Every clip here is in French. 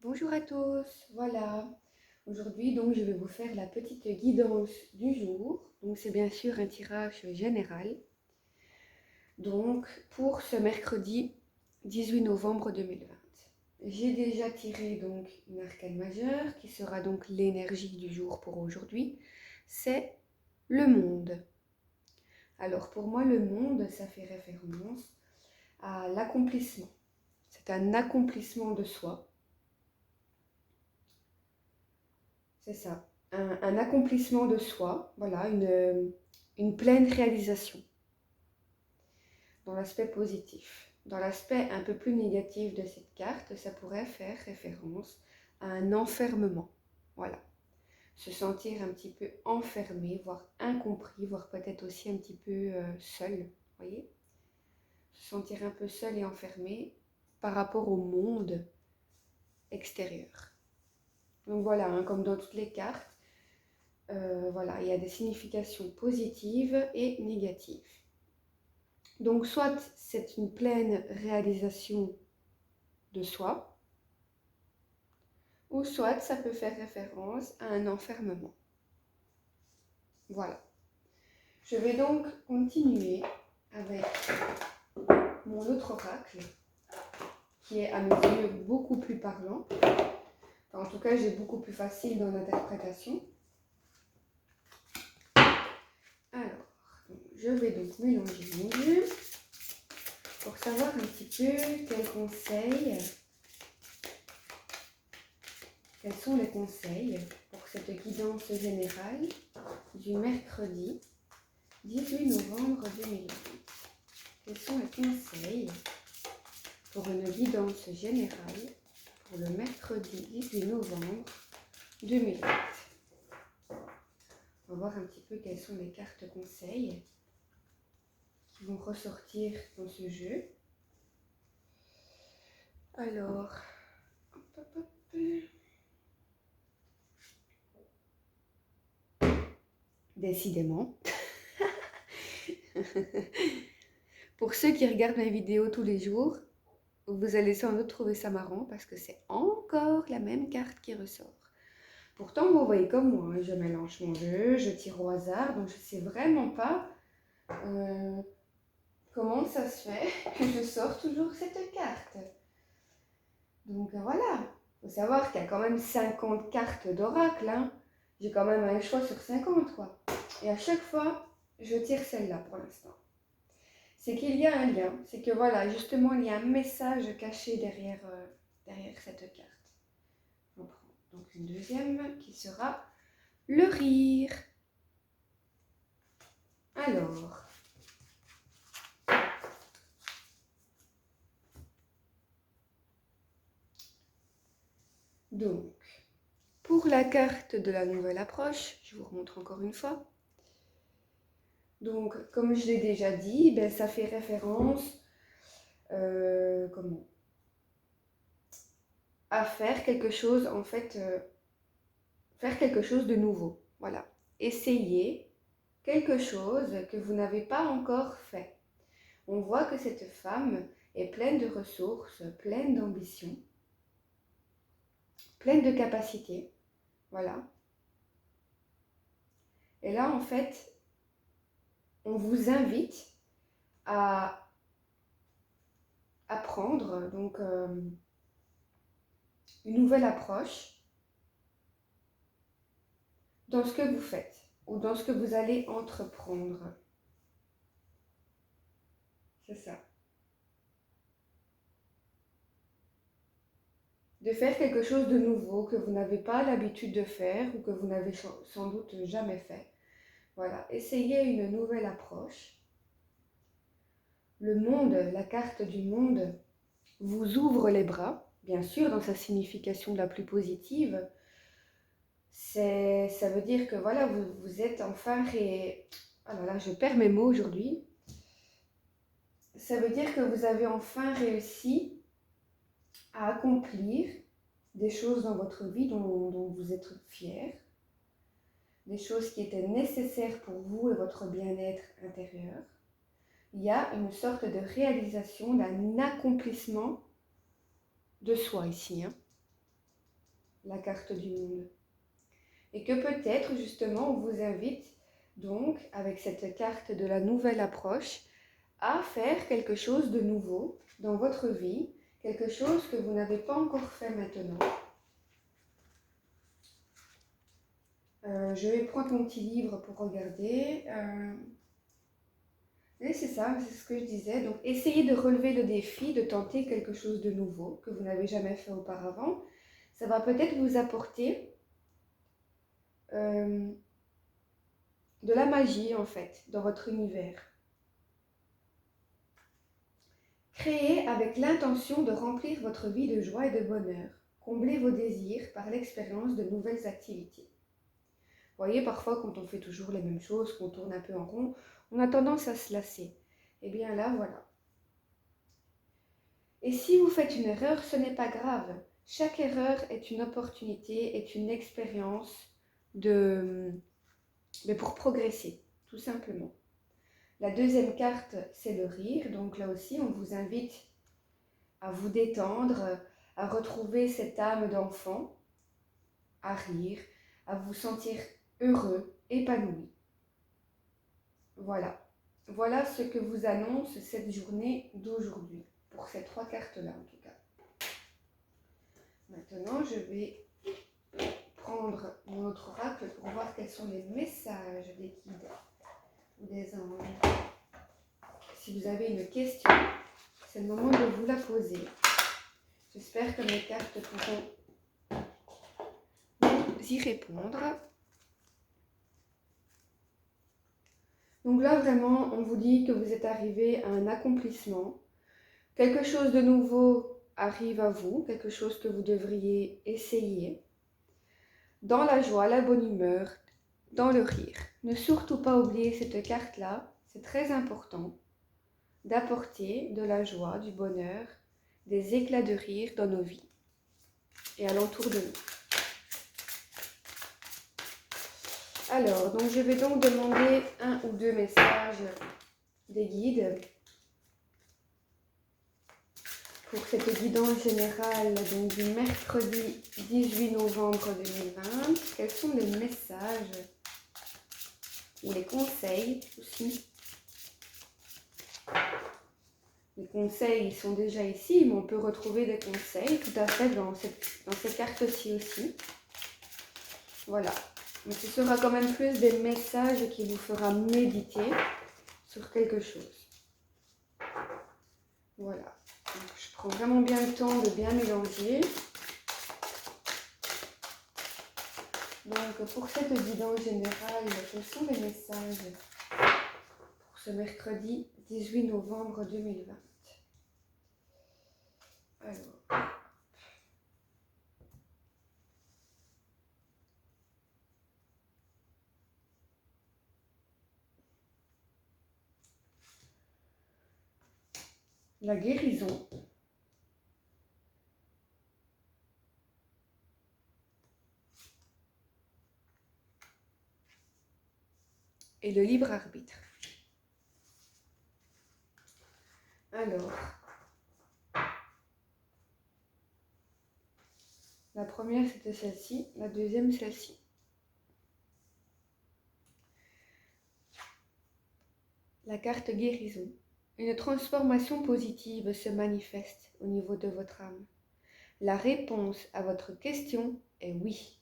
Bonjour à tous, voilà. Aujourd'hui, donc, je vais vous faire la petite guidance du jour. Donc, c'est bien sûr un tirage général. Donc, pour ce mercredi 18 novembre 2020. J'ai déjà tiré donc une arcane majeure qui sera donc l'énergie du jour pour aujourd'hui. C'est le monde. Alors, pour moi, le monde, ça fait référence à l'accomplissement. C'est un accomplissement de soi. C'est ça, un accomplissement de soi, voilà, une pleine réalisation dans l'aspect positif. Dans l'aspect un peu plus négatif de cette carte, ça pourrait faire référence à un enfermement, voilà. Se sentir un petit peu enfermé, voire incompris, voire peut-être aussi un petit peu seul, voyez. Se sentir un peu seul et enfermé par rapport au monde extérieur. Donc voilà, hein, comme dans toutes les cartes, voilà, il y a des significations positives et négatives. Donc soit c'est une pleine réalisation de soi, ou soit ça peut faire référence à un enfermement. Voilà. Je vais donc continuer avec mon autre oracle, qui est à mes yeux beaucoup plus parlant. Enfin, en tout cas, j'ai beaucoup plus facile dans l'interprétation. Alors, je vais donc mélanger mon jus pour savoir un petit peu quels sont les conseils pour cette guidance générale du mercredi 18 novembre 2020. Quels sont les conseils pour une guidance générale pour le mercredi 18 novembre 2020. On va voir un petit peu quelles sont les cartes conseils qui vont ressortir dans ce jeu. Alors, hop, hop, hop. Décidément. Pour ceux qui regardent mes vidéos tous les jours, vous allez sans doute trouver ça marrant parce que c'est encore la même carte qui ressort. Pourtant, vous voyez comme moi, je mélange mon jeu, je tire au hasard, donc je ne sais vraiment pas comment ça se fait que je sors toujours cette carte. Donc voilà, il faut savoir qu'il y a quand même 50 cartes d'oracle, hein. J'ai quand même un choix sur 50, quoi. Et à chaque fois, je tire celle-là pour l'instant. C'est qu'il y a un lien, c'est que voilà, justement, il y a un message caché derrière cette carte. On prend donc une deuxième qui sera le rire. Alors, donc, pour la carte de la nouvelle approche, je vous remontre encore une fois. Donc, comme je l'ai déjà dit, ben, ça fait référence à faire quelque chose, en fait, faire quelque chose de nouveau. Voilà. Essayez quelque chose que vous n'avez pas encore fait. On voit que cette femme est pleine de ressources, pleine d'ambition, pleine de capacités. Voilà. Et là, en fait, on vous invite à apprendre donc une nouvelle approche dans ce que vous faites ou dans ce que vous allez entreprendre. C'est ça. De faire quelque chose de nouveau que vous n'avez pas l'habitude de faire ou que vous n'avez sans doute jamais fait. Voilà, essayez une nouvelle approche. Le monde, la carte du monde, vous ouvre les bras, bien sûr, dans sa signification la plus positive. Ça veut dire que voilà, vous êtes enfin alors là, je perds mes mots aujourd'hui. Ça veut dire que vous avez enfin réussi à accomplir des choses dans votre vie dont vous êtes fier, des choses qui étaient nécessaires pour vous et votre bien-être intérieur. Il y a une sorte de réalisation d'un accomplissement de soi ici, hein. la carte du monde. Et que peut-être justement on vous invite donc avec cette carte de la nouvelle approche à faire quelque chose de nouveau dans votre vie, quelque chose que vous n'avez pas encore fait maintenant. Je vais prendre mon petit livre pour regarder. Et c'est ça, c'est ce que je disais. Donc, essayez de relever le défi, de tenter quelque chose de nouveau que vous n'avez jamais fait auparavant. Ça va peut-être vous apporter de la magie, en fait, dans votre univers. Créez avec l'intention de remplir votre vie de joie et de bonheur. Comblez vos désirs par l'expérience de nouvelles activités. Vous voyez, parfois, quand on fait toujours les mêmes choses, qu'on tourne un peu en rond, on a tendance à se lasser. Et bien là, voilà. Et si vous faites une erreur, ce n'est pas grave. Chaque erreur est une opportunité, est une expérience pour progresser, tout simplement. La deuxième carte, c'est le rire. Donc là aussi, on vous invite à vous détendre, à retrouver cette âme d'enfant, à rire, à vous sentir heureux, épanoui. Voilà. Voilà ce que vous annonce cette journée d'aujourd'hui, pour ces 3 cartes-là en tout cas. Maintenant, je vais prendre mon autre oracle pour voir quels sont les messages des guides ou des anges. Si vous avez une question, c'est le moment de vous la poser. J'espère que mes cartes pourront vous y répondre. Donc là, vraiment, on vous dit que vous êtes arrivé à un accomplissement. Quelque chose de nouveau arrive à vous, quelque chose que vous devriez essayer. Dans la joie, la bonne humeur, dans le rire. Ne surtout pas oublier cette carte-là, c'est très important d'apporter de la joie, du bonheur, des éclats de rire dans nos vies et alentour de nous. Alors, donc je vais donc demander 1 ou 2 messages des guides pour cette guidance générale donc, du mercredi 18 novembre 2020. Quels sont les messages ou les conseils aussi? Les conseils ils sont déjà ici, mais on peut retrouver des conseils tout à fait dans ces cartes-ci aussi. Voilà. Mais ce sera quand même plus des messages qui vous fera méditer sur quelque chose. Voilà. Donc, je prends vraiment bien le temps de bien mélanger. Donc, pour cette guidance générale, quels sont les messages pour ce mercredi 18 novembre 2020? Alors. La guérison. Et le libre arbitre. Alors, la première c'était celle-ci, la deuxième celle-ci. La carte guérison. Une transformation positive se manifeste au niveau de votre âme. La réponse à votre question est oui.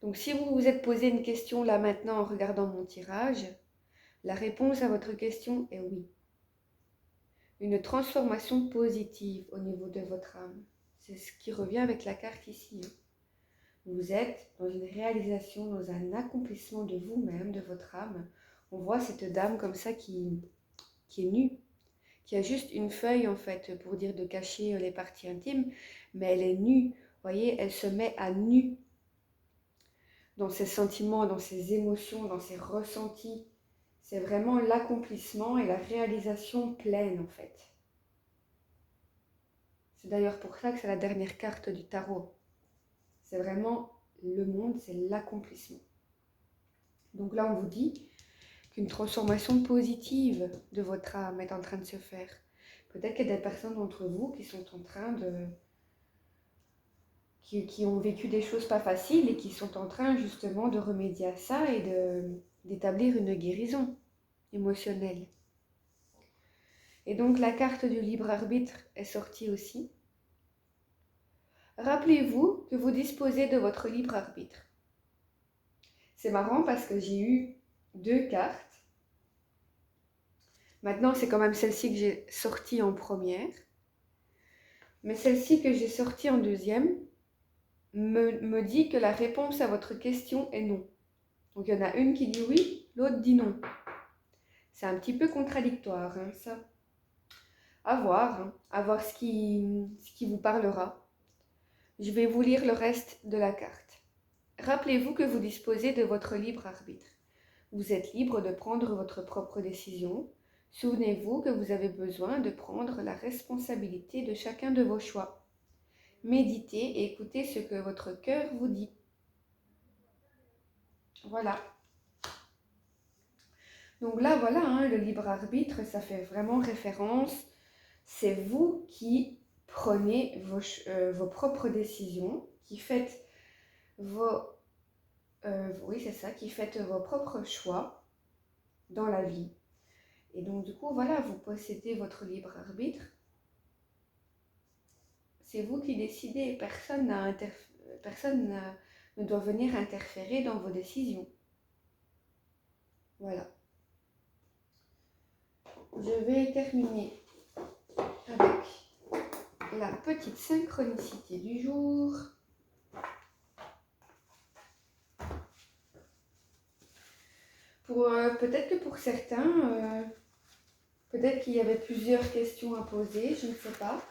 Donc si vous vous êtes posé une question là maintenant en regardant mon tirage, la réponse à votre question est oui. Une transformation positive au niveau de votre âme. C'est ce qui revient avec la carte ici. Vous êtes dans une réalisation, dans un accomplissement de vous-même, de votre âme. On voit cette dame comme ça qui est nue, qui a juste une feuille en fait pour dire de cacher les parties intimes, mais elle est nue. Vous voyez, elle se met à nu dans ses sentiments, dans ses émotions, dans ses ressentis. C'est vraiment l'accomplissement et la réalisation pleine en fait. C'est d'ailleurs pour ça que c'est la dernière carte du tarot. C'est vraiment le monde, c'est l'accomplissement. Donc là, on vous dit qu'une transformation positive de votre âme est en train de se faire. Peut-être qu'il y a des personnes d'entre vous qui sont en train qui ont vécu des choses pas faciles et qui sont en train justement de remédier à ça et d'établir une guérison émotionnelle. Et donc la carte du libre arbitre est sortie aussi. Rappelez-vous que vous disposez de votre libre arbitre. C'est marrant parce que j'ai eu 2 cartes. Maintenant, c'est quand même celle-ci que j'ai sortie en première. Mais celle-ci que j'ai sortie en deuxième me dit que la réponse à votre question est non. Donc il y en a une qui dit oui, l'autre dit non. C'est un petit peu contradictoire, hein, ça. À voir ce qui vous parlera. Je vais vous lire le reste de la carte. Rappelez-vous que vous disposez de votre libre arbitre. Vous êtes libre de prendre votre propre décision. Souvenez-vous que vous avez besoin de prendre la responsabilité de chacun de vos choix. Méditez et écoutez ce que votre cœur vous dit. Voilà. Donc là, voilà, hein, le libre arbitre, ça fait vraiment référence. C'est vous qui prenez vos propres décisions, qui faites qui faites vos propres choix dans la vie. Et donc du coup, voilà, vous possédez votre libre arbitre. C'est vous qui décidez. Personne ne doit venir interférer dans vos décisions. Voilà. Je vais terminer avec la petite synchronicité du jour. Peut-être que pour certains, peut-être qu'il y avait plusieurs questions à poser, je ne sais pas.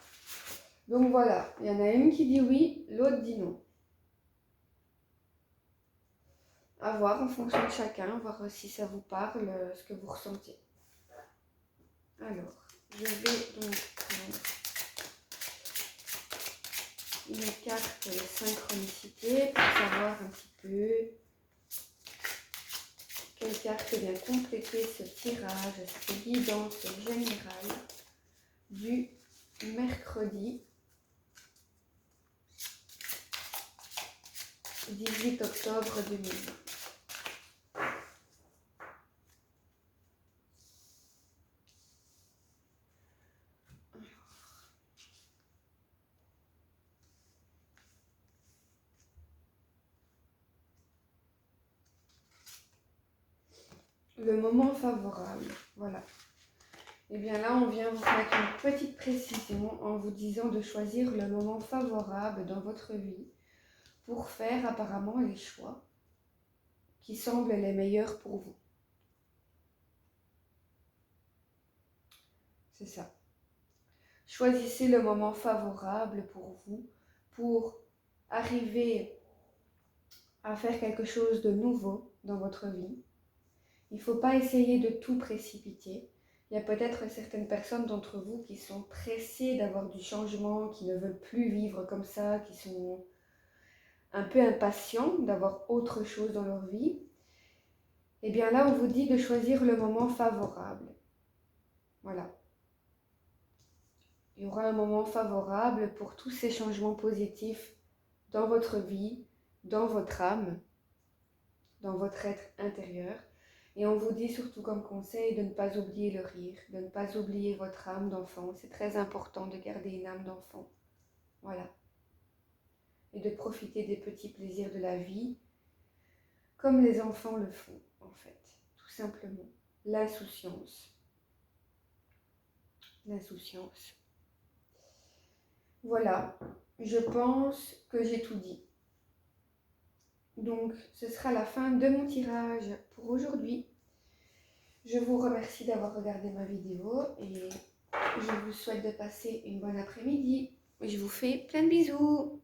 Donc voilà, il y en a une qui dit oui, l'autre dit non. À voir en fonction de chacun, voir si ça vous parle, ce que vous ressentez. Alors, je vais donc prendre une carte de synchronicité pour savoir un petit peu quelle carte vient compléter ce tirage, cette guidance générale du mercredi 18 octobre 2020. Le moment favorable, voilà. Et bien là, on vient vous mettre une petite précision en vous disant de choisir le moment favorable dans votre vie pour faire apparemment les choix qui semblent les meilleurs pour vous. C'est ça. Choisissez le moment favorable pour vous pour arriver à faire quelque chose de nouveau dans votre vie. Il ne faut pas essayer de tout précipiter. Il y a peut-être certaines personnes d'entre vous qui sont pressées d'avoir du changement, qui ne veulent plus vivre comme ça, qui sont un peu impatients d'avoir autre chose dans leur vie. Et bien là, on vous dit de choisir le moment favorable. Voilà. Il y aura un moment favorable pour tous ces changements positifs dans votre vie, dans votre âme, dans votre être intérieur. Et on vous dit surtout comme conseil de ne pas oublier le rire, de ne pas oublier votre âme d'enfant. C'est très important de garder une âme d'enfant. Voilà. Et de profiter des petits plaisirs de la vie, comme les enfants le font, en fait. Tout simplement. L'insouciance. L'insouciance. Voilà. Je pense que j'ai tout dit. Donc, ce sera la fin de mon tirage pour aujourd'hui. Je vous remercie d'avoir regardé ma vidéo et je vous souhaite de passer une bonne après-midi. Je vous fais plein de bisous.